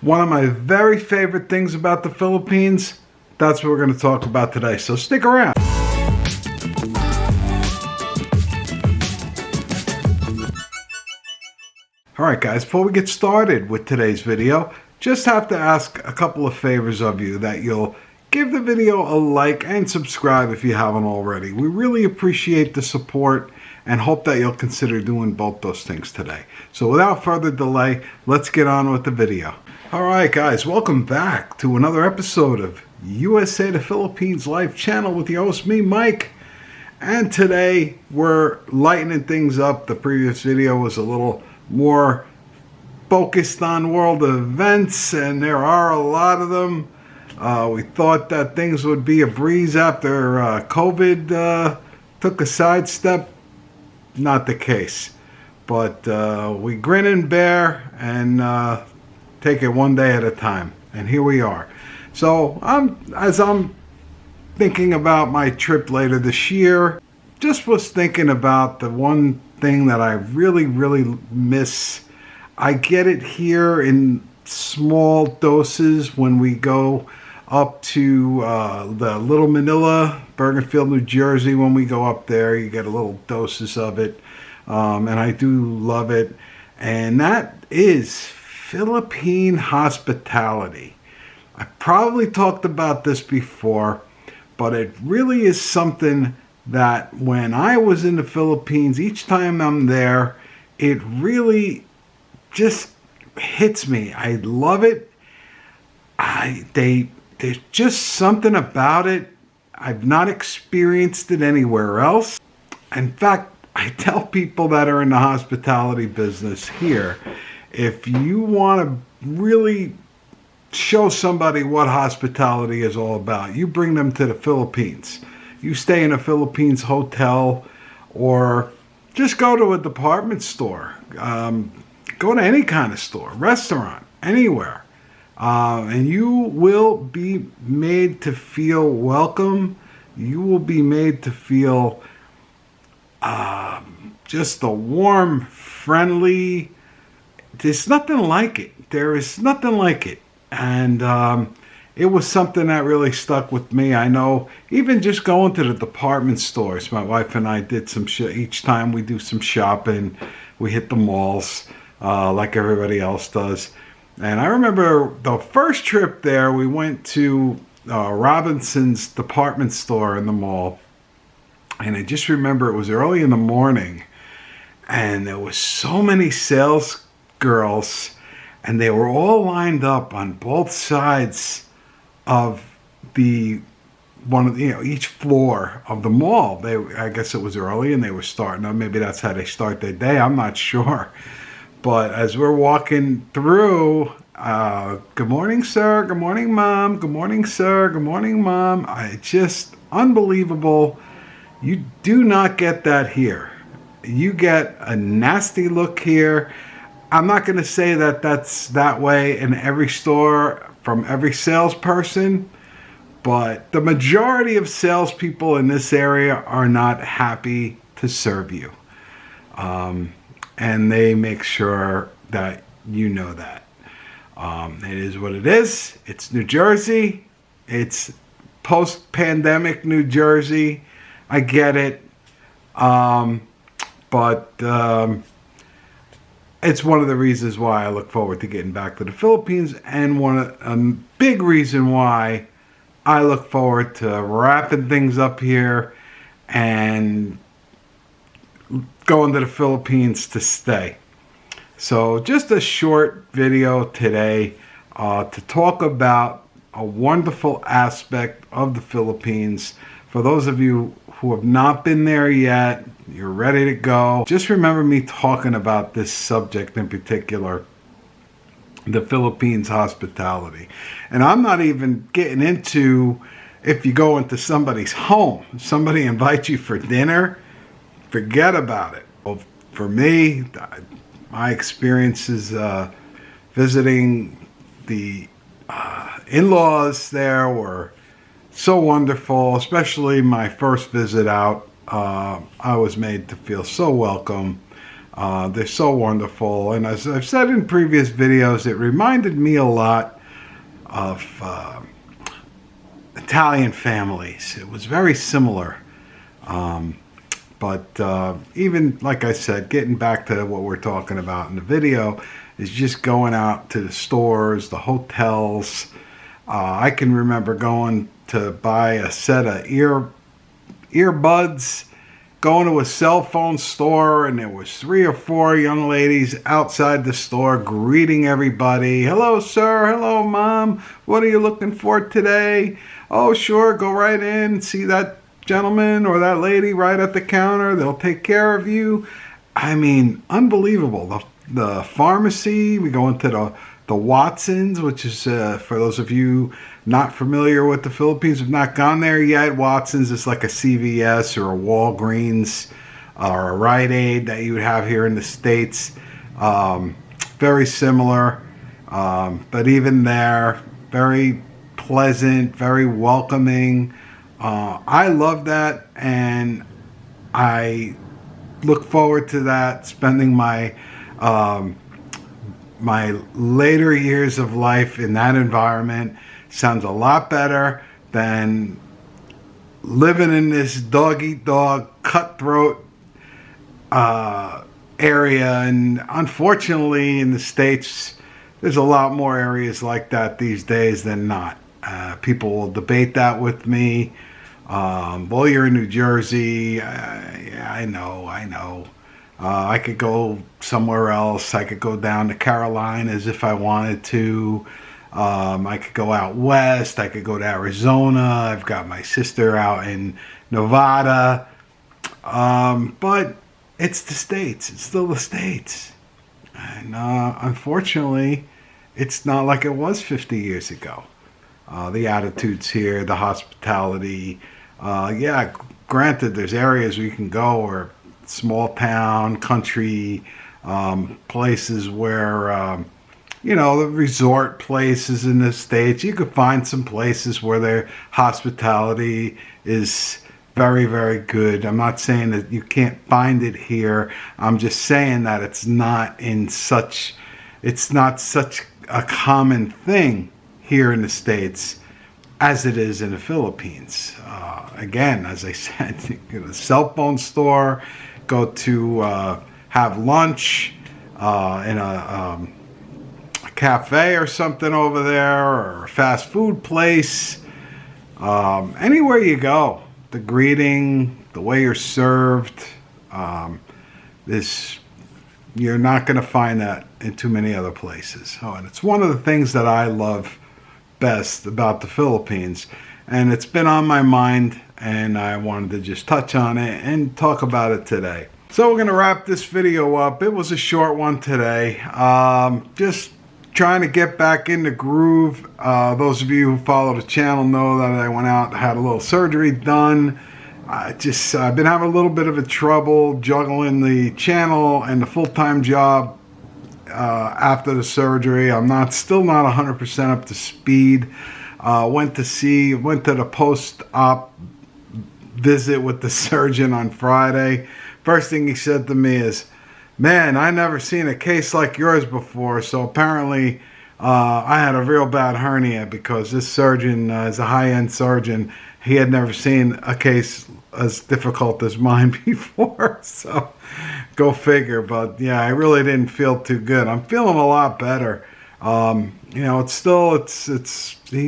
One of my very favorite things about the Philippines, that's what we're going to talk about today. So stick around. Alright guys, before we get started with today's video, just have to ask a couple of favors of you, that you'll give the video a like and subscribe if you haven't already. We really appreciate the support and hope that you'll consider doing both those things today. So without further delay, let's get on with the video. Alright guys, welcome back to another episode of USA to Philippines Life channel with your host, me, Mike. And today we're lightening things up. The previous video was a little more focused on world events, and there are a lot of them. We thought that things would be a breeze after COVID took a sidestep. Not the case. But we grin and bear and take it one day at a time. And here we are. So as I'm thinking about my trip later this year, just was thinking about the one thing that I really miss. I get it here in small doses when we go up to the Little Manila, Bergenfield, New Jersey. When we go up there, you get a little doses of it, and I do love it. And that is Philippine hospitality. I probably talked about this before, but it really is something that when I was in the Philippines, each time I'm there, it really just hits me. I love it. There's just something about it. I've not experienced it anywhere else. In fact, I tell people that are in the hospitality business here, if you want to really show somebody what hospitality is all about, you bring them to the Philippines. You stay in a Philippines hotel, or just go to a department store. Go to any kind of store, restaurant, anywhere. And you will be made to feel welcome. You will be made to feel just a warm, friendly. There's nothing like it. There is nothing like it. And it was something that really stuck with me. I know even just going to the department stores, my wife and I did some each time we do some shopping, we hit the malls like everybody else does. And I remember the first trip there, we went to Robinson's department store in the mall. And I just remember it was early in the morning, and there was so many sales girls, and they were all lined up on both sides of each floor of the mall. I guess it was early and they were starting up. Maybe that's how they start their day. I'm not sure. But as we're walking through, good morning, sir. Good morning, mom. Good morning, sir. Good morning, mom. Just unbelievable. You do not get that here. You get a nasty look here. I'm not going to say that that's that way in every store from every salesperson, but the majority of salespeople in this area are not happy to serve you. And they make sure that you know that. It is what it is. It's New Jersey. It's post-pandemic New Jersey. I get it. But it's one of the reasons why I look forward to getting back to the Philippines, and a big reason why I look forward to wrapping things up here and going to the Philippines to stay. So just a short video today to talk about a wonderful aspect of the Philippines. For those of you who have not been there yet, you're ready to go, just remember me talking about this subject in particular, the Philippines hospitality. And I'm not even getting into if you go into somebody's home, somebody invites you for dinner, forget about it. Well, for me, my experiences visiting the in-laws there were so wonderful, especially my first visit out. I was made to feel so welcome. They're so wonderful. And as I've said in previous videos, it reminded me a lot of Italian families. It was very similar. But even, like I said, getting back to what we're talking about in the video, is just going out to the stores, the hotels. I can remember going to buy a set of earbuds, going to a cell phone store, and there was 3 or 4 young ladies outside the store greeting everybody. Hello, sir. Hello, mom. What are you looking for today? Oh, sure. Go right in. See that gentleman or that lady right at the counter. They'll take care of you. I mean, unbelievable. The pharmacy, we go into the Watsons, which is, for those of you not familiar with the Philippines, have not gone there yet, Watsons is like a CVS or a Walgreens or a Rite Aid that you would have here in the States. Very similar, but even there, very pleasant, very welcoming. I love that, and I look forward to that, spending my my later years of life in that environment. Sounds a lot better than living in this dog-eat-dog, cutthroat area. And unfortunately, in the States, there's a lot more areas like that these days than not. People will debate that with me. Well, you're in New Jersey. Yeah, I know. I could go somewhere else. I could go down to Carolinas if I wanted to. I could go out west. I could go to Arizona. I've got my sister out in Nevada. But it's the States. It's still the States. And unfortunately, it's not like it was 50 years ago. The attitudes here, the hospitality. Yeah, granted, there's areas where you can go, or small town, country, places where, the resort places in the States. You could find some places where their hospitality is very, very good. I'm not saying that you can't find it here. I'm just saying that it's not such a common thing here in the States as it is in the Philippines. Again, as I said, go to a cell phone store, go to have lunch in a cafe or something over there, or a fast food place. Anywhere you go, the greeting, the way you're served, you're not going to find that in too many other places. Oh, and it's one of the things that I love best about the Philippines, and it's been on my mind, and I wanted to just touch on it and talk about it today. So we're going to wrap this video up. It was a short one today. Just trying to get back in the groove. Those of you who follow the channel know that I went out and had a little surgery done. I've been having a little bit of a trouble juggling the channel and the full-time job after the surgery. I'm still not 100% up to speed. Went to the post-op visit with the surgeon on Friday. First thing he said to me is, "Man, I never seen a case like yours before." So apparently I had a real bad hernia, because this surgeon is a high-end surgeon. He had never seen a case as difficult as mine before. So go figure. But yeah, I really didn't feel too good. I'm feeling a lot better. He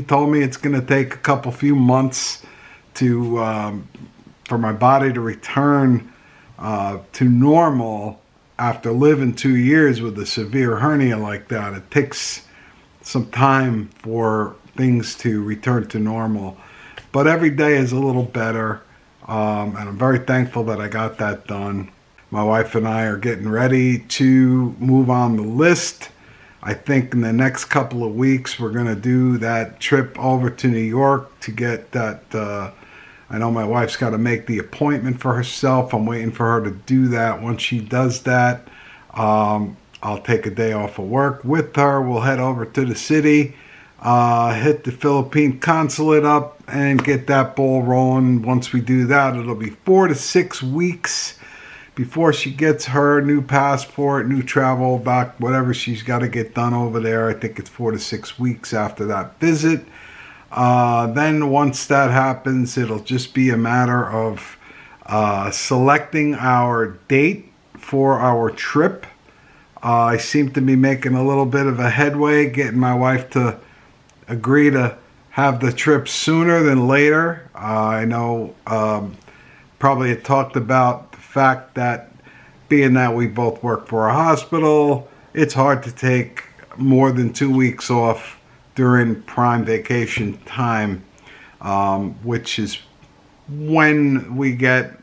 told me it's going to take a few months for my body to return to normal after living 2 years with a severe hernia like that. It takes some time for things to return to normal, but every day is a little better, and I'm very thankful that I got that done. My wife and I are getting ready to move on the list. I think in the next couple of weeks we're going to do that trip over to New York to get that. I know my wife's got to make the appointment for herself. I'm waiting for her to do that. Once she does that, I'll take a day off of work with her. We'll head over to the city, hit the Philippine consulate up, and get that ball rolling. Once we do that, it'll be 4 to 6 weeks before she gets her new passport, new travel back, whatever she's got to get done over there. I think it's 4 to 6 weeks after that visit. Then once that happens, it'll just be a matter of selecting our date for our trip. I seem to be making a little bit of a headway, getting my wife to agree to have the trip sooner than later. I know probably had talked about the fact that being that we both work for a hospital, it's hard to take more than 2 weeks off during prime vacation time, which is when we get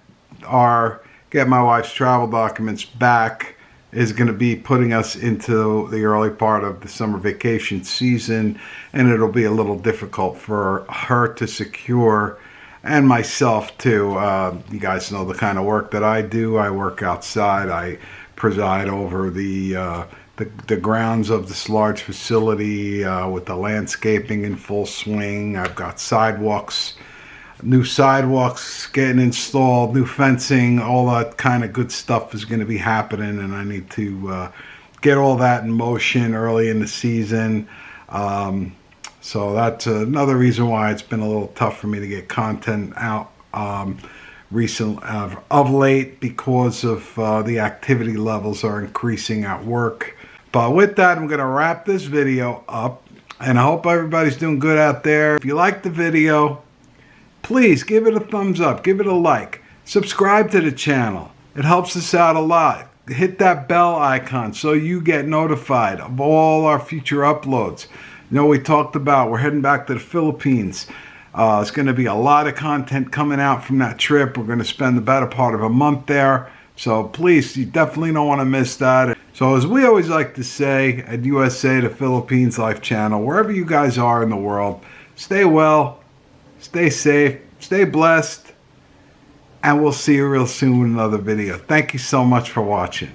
my wife's travel documents back, is going to be putting us into the early part of the summer vacation season, and it'll be a little difficult for her to secure, and myself too. You guys know the kind of work that I do. I work outside. I preside over the grounds of this large facility with the landscaping in full swing. I've got new sidewalks getting installed, new fencing, all that kind of good stuff is going to be happening, and I need to get all that in motion early in the season. So that's another reason why it's been a little tough for me to get content out of late, because of the activity levels are increasing at work. But with that, I'm going to wrap this video up, and I hope everybody's doing good out there. If you like the video, please give it a thumbs up, give it a like, subscribe to the channel. It helps us out a lot. Hit that bell icon so you get notified of all our future uploads. You know, we talked about we're heading back to the Philippines. It's going to be a lot of content coming out from that trip. We're going to spend the better part of a month there. So please, you definitely don't want to miss that. So as we always like to say at USA to Philippines Life Channel, wherever you guys are in the world, stay well, stay safe, stay blessed, and we'll see you real soon with another video. Thank you so much for watching.